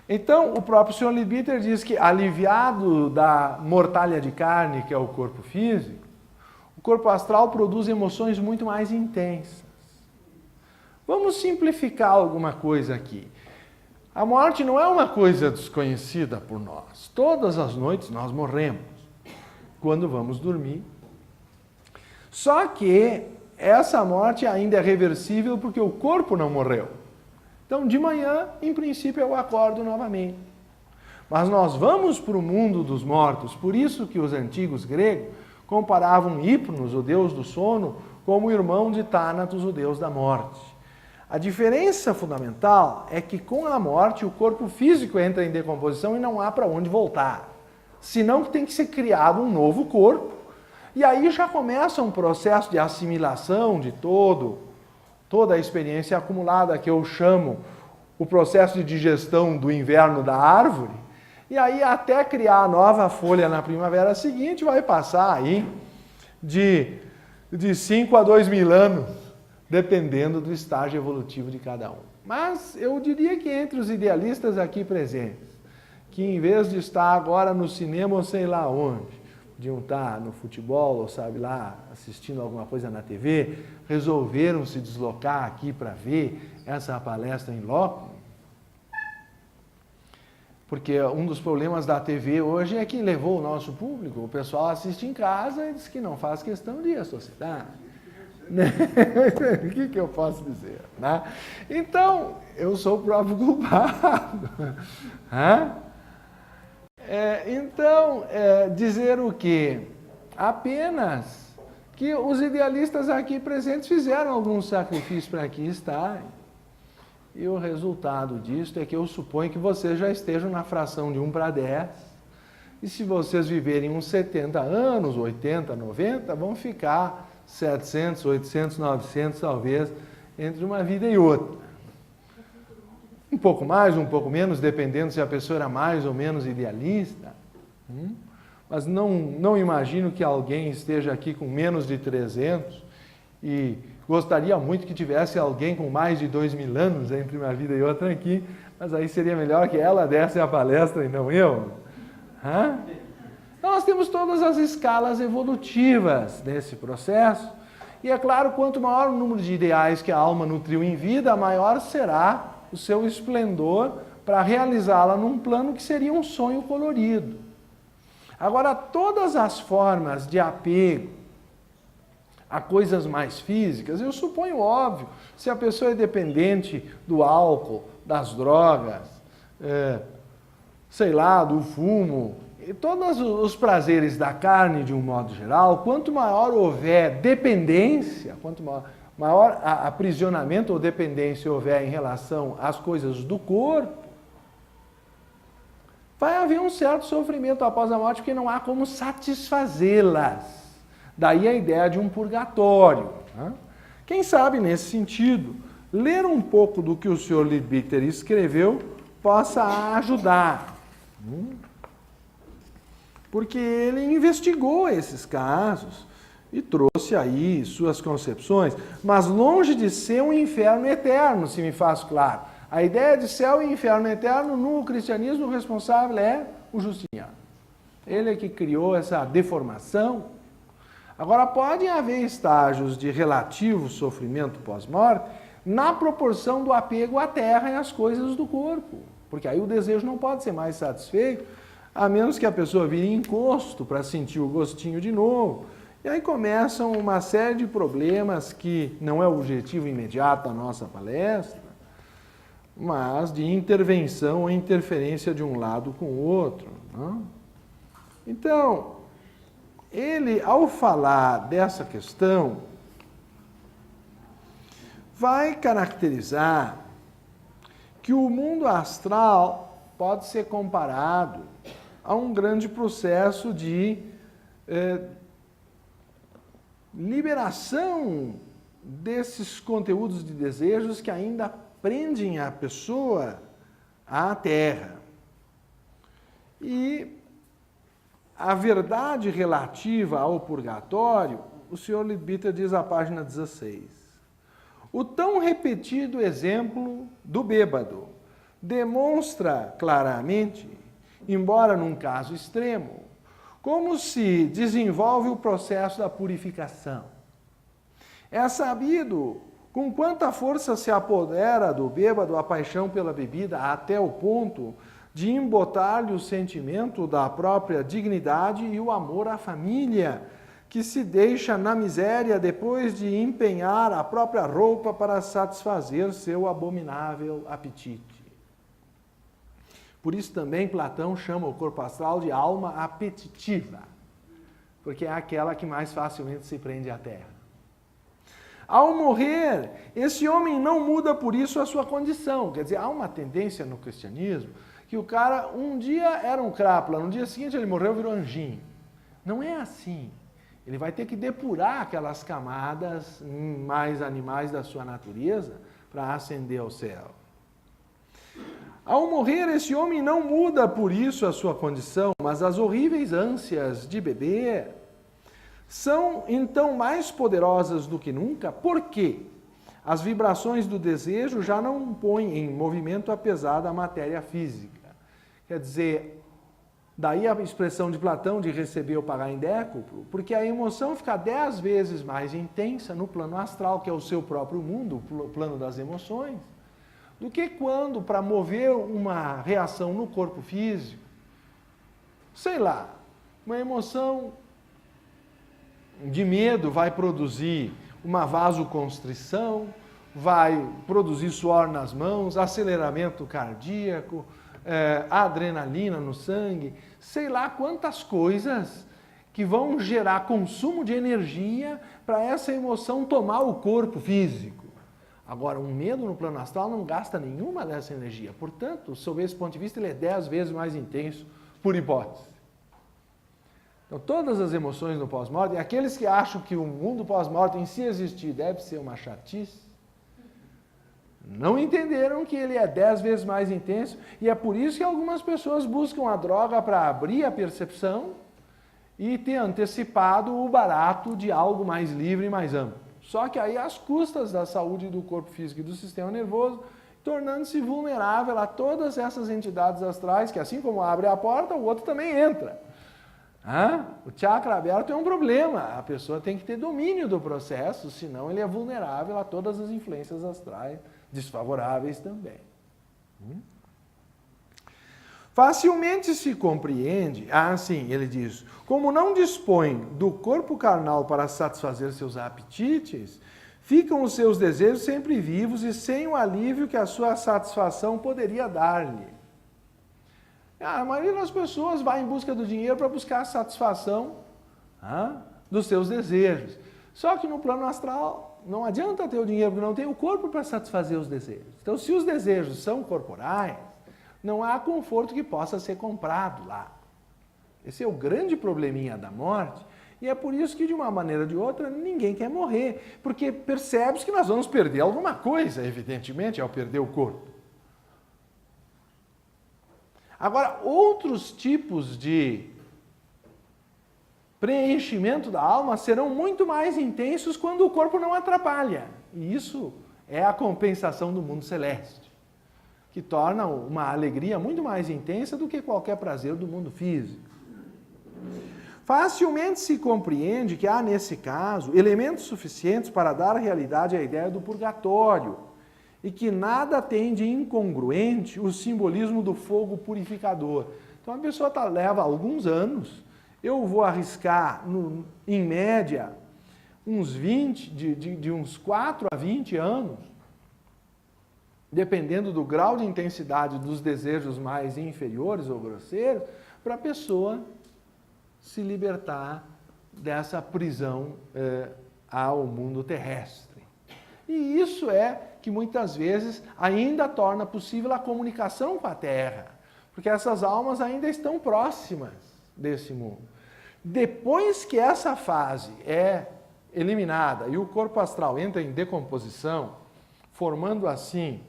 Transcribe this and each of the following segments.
Então, o próprio Sr. Leadbeater diz que, aliviado da mortalha de carne, que é o corpo físico, o corpo astral produz emoções muito mais intensas. Vamos simplificar alguma coisa aqui. A morte não é uma coisa desconhecida por nós. Todas as noites nós morremos, quando vamos dormir. Só que essa morte ainda é reversível porque o corpo não morreu. Então, de manhã, em princípio, eu acordo novamente. Mas nós vamos para o mundo dos mortos, por isso que os antigos gregos comparavam Hipnos, o deus do sono, como o irmão de Thanatos, o deus da morte. A diferença fundamental é que com a morte o corpo físico entra em decomposição e não há para onde voltar. Senão tem que ser criado um novo corpo. E aí já começa um processo de assimilação de toda a experiência acumulada, que eu chamo o processo de digestão do inverno da árvore. E aí até criar a nova folha na primavera seguinte vai passar aí de 5 a 2 mil anos, dependendo do estágio evolutivo de cada um. Mas eu diria que entre os idealistas aqui presentes, que em vez de estar agora no cinema ou sei lá onde, podiam estar no futebol ou sabe lá, assistindo alguma coisa na TV, resolveram se deslocar aqui para ver essa palestra em loco. Porque um dos problemas da TV hoje é que levou o nosso público. O pessoal assiste em casa e diz que não faz questão de ir à sociedade. O que eu posso dizer? Né? Então, eu sou o próprio culpado. Dizer o quê? Apenas que os idealistas aqui presentes fizeram alguns sacrifícios para aqui estarem. E o resultado disso é que eu suponho que vocês já estejam na fração de 1 para 10. E se vocês viverem uns 70 anos, 80, 90, vão ficar 700, 800, 900, talvez, entre uma vida e outra. Um pouco mais, um pouco menos, dependendo se a pessoa era mais ou menos idealista. Mas não imagino que alguém esteja aqui com menos de 300 e gostaria muito que tivesse alguém com mais de 2 mil anos entre uma vida e outra aqui, mas aí seria melhor que ela desse a palestra e não eu. Então nós temos todas as escalas evolutivas desse processo, e é claro, quanto maior o número de ideais que a alma nutriu em vida, maior será o seu esplendor para realizá-la num plano que seria um sonho colorido. Agora, todas as formas de apego a coisas mais físicas, eu suponho óbvio, se a pessoa é dependente do álcool, das drogas, sei lá, do fumo, e todos os prazeres da carne de um modo geral, quanto maior houver dependência, quanto maior aprisionamento ou dependência houver em relação às coisas do corpo, vai haver um certo sofrimento após a morte, porque não há como satisfazê-las. Daí a ideia de um purgatório. Quem sabe, nesse sentido, ler um pouco do que o Sr. Leadbeater escreveu possa ajudar. Porque ele investigou esses casos e trouxe aí suas concepções, mas longe de ser um inferno eterno, se me faz claro. A ideia de céu e inferno eterno no cristianismo, o responsável é o Justiniano. Ele é que criou essa deformação. Agora, podem haver estágios de relativo sofrimento pós-morte na proporção do apego à terra e às coisas do corpo. Porque aí o desejo não pode ser mais satisfeito, a menos que a pessoa vire encosto para sentir o gostinho de novo. E aí começam uma série de problemas que não é o objetivo imediato da nossa palestra, mas de intervenção ou interferência de um lado com o outro. Não? Então, ele, ao falar dessa questão, vai caracterizar que o mundo astral pode ser comparado a um grande processo de liberação desses conteúdos de desejos que ainda prendem a pessoa à Terra. E a verdade relativa ao purgatório, o Sr. Leadbeater diz na página 16. O tão repetido exemplo do bêbado demonstra claramente, embora num caso extremo, como se desenvolve o processo da purificação. É sabido com quanta força se apodera do bêbado a paixão pela bebida até o ponto de embotar-lhe o sentimento da própria dignidade e o amor à família, que se deixa na miséria depois de empenhar a própria roupa para satisfazer seu abominável apetite. Por isso também Platão chama o corpo astral de alma apetitiva, porque é aquela que mais facilmente se prende à terra. Ao morrer, esse homem não muda por isso a sua condição. Quer dizer, há uma tendência no cristianismo que o cara um dia era um crápula, no dia seguinte ele morreu e virou anjinho. Não é assim. Ele vai ter que depurar aquelas camadas mais animais da sua natureza para ascender ao céu. Ao morrer, esse homem não muda por isso a sua condição, mas as horríveis ânsias de beber são então mais poderosas do que nunca, porque as vibrações do desejo já não põem em movimento a pesada matéria física. Quer dizer, daí a expressão de Platão de receber ou pagar em décuplo, porque a emoção fica 10 vezes mais intensa no plano astral, que é o seu próprio mundo, o plano das emoções, do que quando, para mover uma reação no corpo físico, sei lá, uma emoção de medo vai produzir uma vasoconstrição, vai produzir suor nas mãos, aceleramento cardíaco, adrenalina no sangue, sei lá quantas coisas que vão gerar consumo de energia para essa emoção tomar o corpo físico. Agora, um medo no plano astral não gasta nenhuma dessa energia. Portanto, sob esse ponto de vista, ele é 10 vezes mais intenso, por hipótese. Então, todas as emoções no pós-mortem, aqueles que acham que o mundo pós-mortem, em si existir, deve ser uma chatice, não entenderam que ele é 10 vezes mais intenso, e é por isso que algumas pessoas buscam a droga para abrir a percepção e ter antecipado o barato de algo mais livre e mais amplo. Só que aí às custas da saúde do corpo físico e do sistema nervoso, tornando-se vulnerável a todas essas entidades astrais, que assim como abre a porta, o outro também entra. O chakra aberto é um problema, a pessoa tem que ter domínio do processo, senão ele é vulnerável a todas as influências astrais desfavoráveis também. Facilmente se compreende, assim, ele diz, como não dispõe do corpo carnal para satisfazer seus apetites, ficam os seus desejos sempre vivos e sem o alívio que a sua satisfação poderia dar-lhe. A maioria das pessoas vai em busca do dinheiro para buscar a satisfação dos seus desejos. Só que no plano astral não adianta ter o dinheiro, porque não tem o corpo para satisfazer os desejos. Então, se os desejos são corporais, não há conforto que possa ser comprado lá. Esse é o grande probleminha da morte, e é por isso que, de uma maneira ou de outra, ninguém quer morrer, porque percebe-se que nós vamos perder alguma coisa, evidentemente, ao perder o corpo. Agora, outros tipos de preenchimento da alma serão muito mais intensos quando o corpo não atrapalha. E isso é a compensação do mundo celeste, que torna uma alegria muito mais intensa do que qualquer prazer do mundo físico. Facilmente se compreende que há, nesse caso, elementos suficientes para dar realidade à ideia do purgatório, e que nada tem de incongruente o simbolismo do fogo purificador. Então a pessoa leva alguns anos, eu vou arriscar, em média, uns 20, de uns 4 a 20 anos, dependendo do grau de intensidade dos desejos mais inferiores ou grosseiros, para a pessoa se libertar dessa prisão ao mundo terrestre. E isso é que muitas vezes ainda torna possível a comunicação com a Terra, porque essas almas ainda estão próximas desse mundo. Depois que essa fase é eliminada e o corpo astral entra em decomposição, formando assim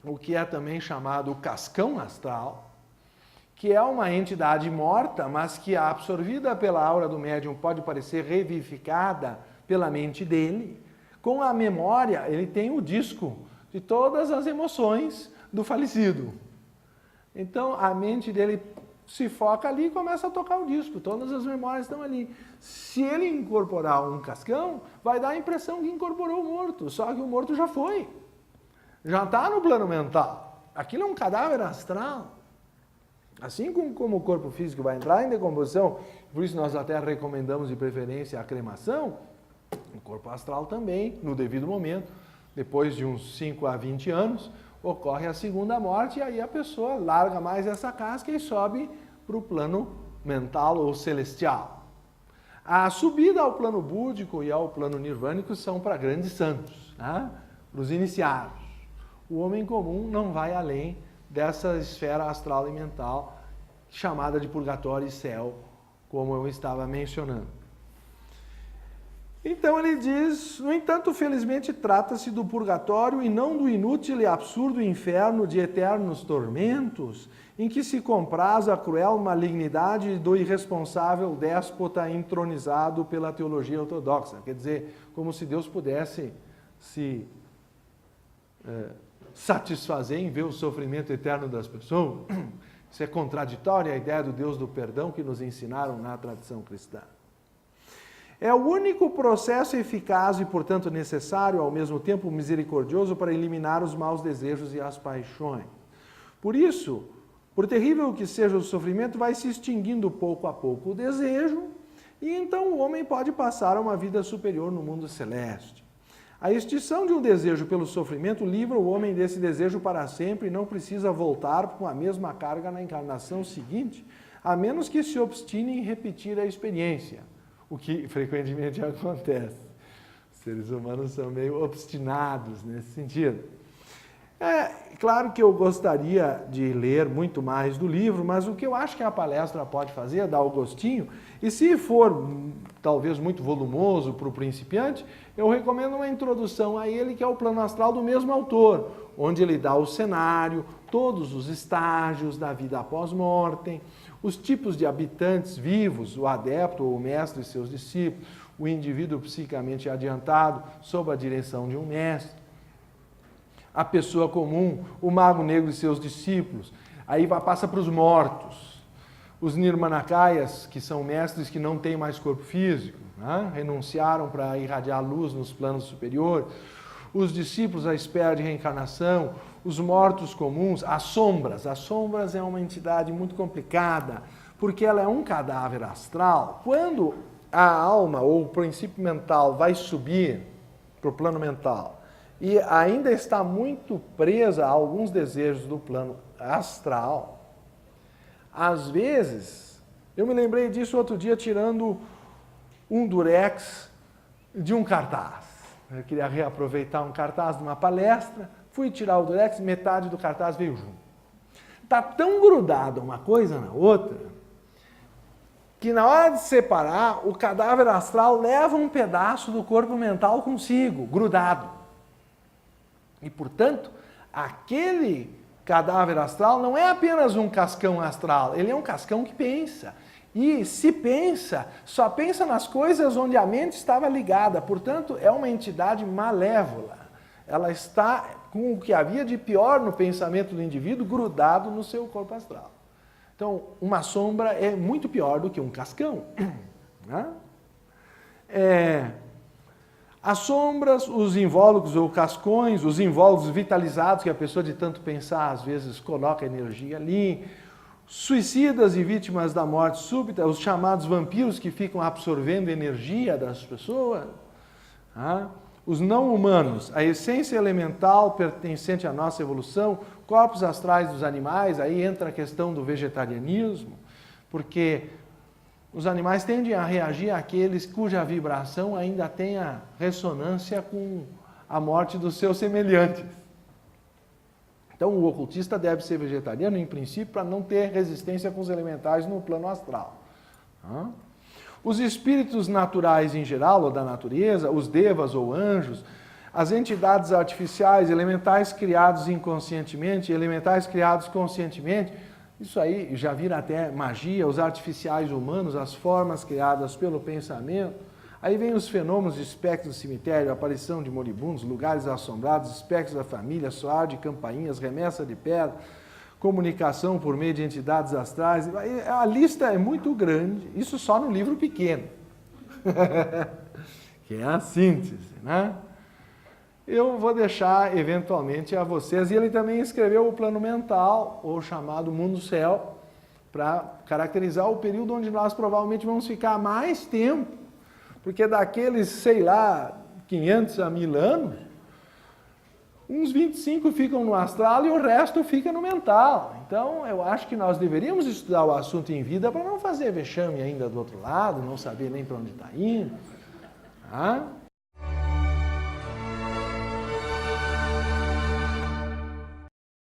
o que é também chamado o cascão astral, que é uma entidade morta, mas que, absorvida pela aura do médium, pode parecer revivificada pela mente dele. Com a memória, ele tem o disco de todas as emoções do falecido. Então a mente dele se foca ali e começa a tocar o disco, todas as memórias estão ali. Se ele incorporar um cascão, vai dar a impressão que incorporou o morto, só que o morto já foi, já está no plano mental. Aquilo é um cadáver astral. Assim como o corpo físico vai entrar em decomposição, por isso nós até recomendamos de preferência a cremação, o corpo astral também, no devido momento, depois de uns 5 a 20 anos, ocorre a segunda morte e aí a pessoa larga mais essa casca e sobe para o plano mental ou celestial. A subida ao plano búdico e ao plano nirvânico são para grandes santos, né? Para os iniciados. O homem comum não vai além dessa esfera astral e mental chamada de purgatório e céu, como eu estava mencionando. Então ele diz, no entanto, felizmente trata-se do purgatório e não do inútil e absurdo inferno de eternos tormentos, em que se compraz a cruel malignidade do irresponsável déspota entronizado pela teologia ortodoxa. Quer dizer, como se Deus pudesse se satisfazer em ver o sofrimento eterno das pessoas. Isso é contraditório à ideia do Deus do perdão que nos ensinaram na tradição cristã. É o único processo eficaz e, portanto, necessário, ao mesmo tempo misericordioso, para eliminar os maus desejos e as paixões. Por isso, por terrível que seja o sofrimento, vai se extinguindo pouco a pouco o desejo, e então o homem pode passar a uma vida superior no mundo celeste. A extinção de um desejo pelo sofrimento livra o homem desse desejo para sempre e não precisa voltar com a mesma carga na encarnação seguinte, a menos que se obstine em repetir a experiência. O que frequentemente acontece. Os seres humanos são meio obstinados nesse sentido. É claro que eu gostaria de ler muito mais do livro, mas o que eu acho que a palestra pode fazer é dar o gostinho, e se for talvez muito volumoso para o principiante, eu recomendo uma introdução a ele, que é o Plano Astral do mesmo autor, onde ele dá o cenário, todos os estágios da vida após mortem, os tipos de habitantes vivos, o adepto ou o mestre e seus discípulos, o indivíduo psicamente adiantado, sob a direção de um mestre, a pessoa comum, o mago negro e seus discípulos, aí passa para os mortos, os nirmanakayas, que são mestres que não têm mais corpo físico, né? Renunciaram para irradiar luz nos planos superiores, os discípulos à espera de reencarnação, os mortos comuns, as sombras. As sombras é uma entidade muito complicada, porque ela é um cadáver astral. Quando a alma ou o princípio mental vai subir para o plano mental e ainda está muito presa a alguns desejos do plano astral, às vezes, eu me lembrei disso outro dia tirando um durex de um cartaz. Eu queria reaproveitar um cartaz de uma palestra, fui tirar o durex, metade do cartaz veio junto. Está tão grudado uma coisa na outra, que na hora de separar, o cadáver astral leva um pedaço do corpo mental consigo, grudado. E, portanto, aquele cadáver astral não é apenas um cascão astral, ele é um cascão que pensa. E se pensa, só pensa nas coisas onde a mente estava ligada. Portanto, é uma entidade malévola. Ela está com o que havia de pior no pensamento do indivíduo grudado no seu corpo astral. Então, uma sombra é muito pior do que um cascão. Né? As sombras, os invólucros ou cascões, os invólucros vitalizados, que a pessoa de tanto pensar às vezes coloca energia ali, suicidas e vítimas da morte súbita, os chamados vampiros que ficam absorvendo energia das pessoas, os não humanos, a essência elemental pertencente à nossa evolução, corpos astrais dos animais, aí entra a questão do vegetarianismo, porque os animais tendem a reagir àqueles cuja vibração ainda tenha ressonância com a morte dos seus semelhantes. Então, o ocultista deve ser vegetariano, em princípio, para não ter resistência com os elementais no plano astral. Os espíritos naturais em geral, ou da natureza, os devas ou anjos, as entidades artificiais, elementais criados inconscientemente, elementais criados conscientemente, isso aí já vira até magia, os artificiais humanos, as formas criadas pelo pensamento, Aí vem os fenômenos de espectros do cemitério, aparição de moribundos, lugares assombrados, espectros da família, soar de campainhas, remessa de pedra, comunicação por meio de entidades astrais. A lista é muito grande, isso só no livro pequeno, que é a síntese, né? Eu vou deixar eventualmente a vocês, e ele também escreveu o plano mental, ou chamado mundo-céu, para caracterizar o período onde nós provavelmente vamos ficar mais tempo, porque daqueles, sei lá, 500 a 1000 anos, uns 25 ficam no astral e o resto fica no mental. Então, eu acho que nós deveríamos estudar o assunto em vida para não fazer vexame ainda do outro lado, não saber nem para onde está indo. Tá?